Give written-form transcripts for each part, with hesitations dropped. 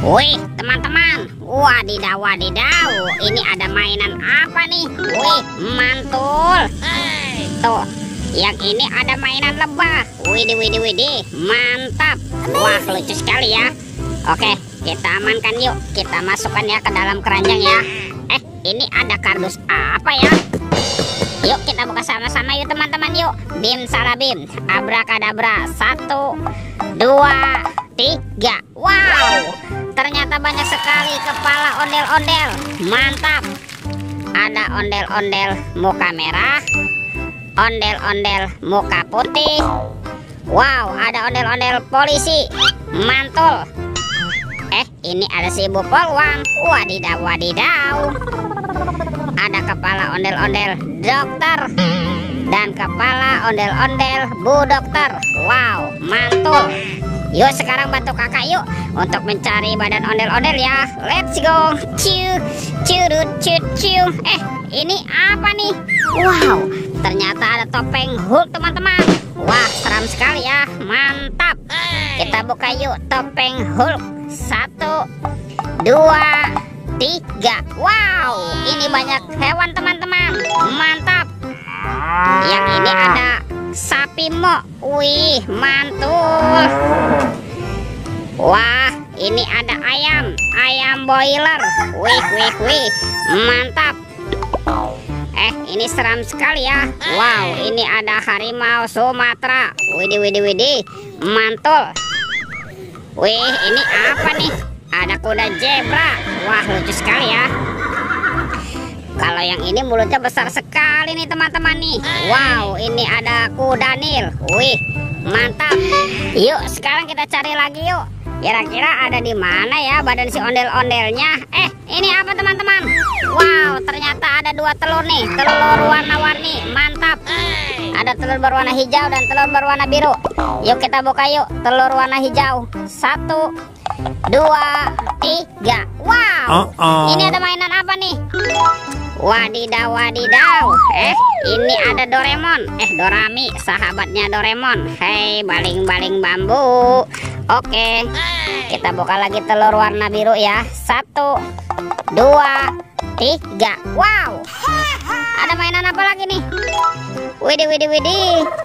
Wih, teman-teman, wadidaw, wadidaw, ini ada mainan apa nih? Wih, mantul. Tuh, yang ini ada mainan lebah. Widih, widih, widih, mantap. Wah, lucu sekali ya. Oke, kita amankan yuk. Kita masukkan ya ke dalam keranjang ya. Ini ada kardus apa ya? Yuk kita buka sama-sama yuk teman-teman yuk. Bim salah bim, abrakadabra. 1, 2, 3. Wow, ternyata banyak sekali kepala ondel-ondel. Mantap. Ada ondel-ondel muka merah, ondel-ondel muka putih. Wow, ada ondel-ondel polisi. Mantul. Ini ada si Bu Polwan. Wadidaw, wadidaw. Ada kepala ondel-ondel dokter dan kepala ondel-ondel Bu Dokter. Wow, mantul. Yuk sekarang bantu kakak yuk untuk mencari badan ondel-ondel ya. Let's go. Ciu, curut, ciu. Ini apa nih? Wow, ternyata ada topeng Hulk teman-teman. Wah, seram sekali ya. Mantap. Kita buka yuk topeng Hulk. 1, 2, 3. Wow, ini banyak hewan teman-teman. Mantap. Yang ini ada sapi mo. Wih, mantul. Wah, ini ada ayam boiler. Wih, mantap. Ini seram sekali ya. Wow, ini ada harimau Sumatera. Widih, mantul. Wih, ini apa nih? Ada kuda zebra. Wah, lucu sekali ya. Kalau yang ini mulutnya besar sekali nih teman-teman nih. Wow, ini ada kuda Nil. Wih, mantap. Yuk, sekarang kita cari lagi yuk. Kira-kira ada di mana ya badan si ondel-ondelnya? Ini apa teman-teman? Wow, ternyata ada 2 telur nih. Telur warna-warni. Mantap. Ada telur berwarna hijau dan telur berwarna biru. Yuk kita buka yuk. Telur warna hijau. 1, 2, 3. Wow, ini ada mainan apa nih? Wadidaw, wadidaw. Ini ada Doraemon. Dorami, sahabatnya Doraemon. Hei, baling-baling bambu. Oke, kita buka lagi telur warna biru ya. 1, 2, 3. Wow, ada mainan apa lagi nih? Widih.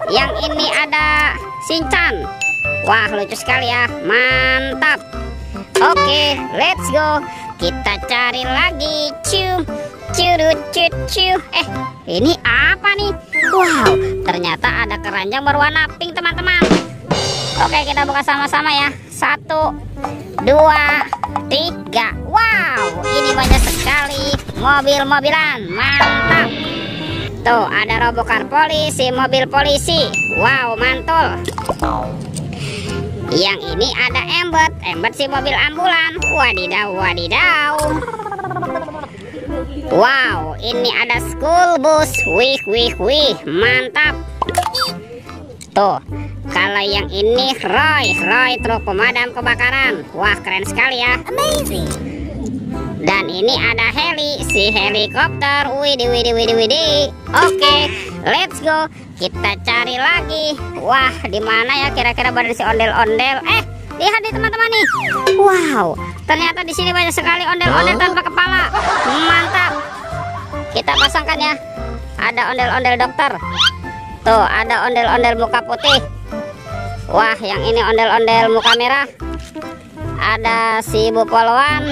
Yang ini ada Shinchan. Wah, lucu sekali ya. Mantap. Oke, let's go. Kita cari lagi. Ciu. Ini apa nih? Wow, ternyata ada keranjang berwarna pink teman-teman. Oke, kita buka sama-sama ya. 1, 2, 3. Wow, ini banyak sekali mobil-mobilan. Mantap. Tuh, ada robocar polisi, mobil polisi. Wow, mantul. Yang ini ada Embet si mobil ambulan. Wadidaw. Wow, ini ada school bus. Wih, mantap. Tuh, kalau yang ini Roy truk pemadam kebakaran. Wah, keren sekali ya. Amazing. Dan ini ada si helikopter. Widih. Oke, let's go. Kita cari lagi. Wah, di mana ya kira-kira badan si ondel-ondel? Lihat nih teman-teman nih. Wow, ternyata di sini banyak sekali ondel-ondel tanpa kepala. Mantap. Kita pasangkan ya. Ada ondel-ondel dokter. Tuh, ada ondel-ondel muka putih. Wah, yang ini ondel-ondel muka merah. Ada si Bu Polwan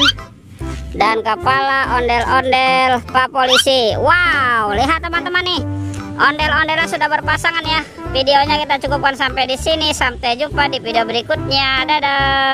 dan kepala ondel-ondel Pak Polisi. Wow, lihat teman-teman nih. Ondel-ondelnya sudah berpasangan ya. Videonya kita cukupkan sampai di sini. Sampai jumpa di video berikutnya. Dadah.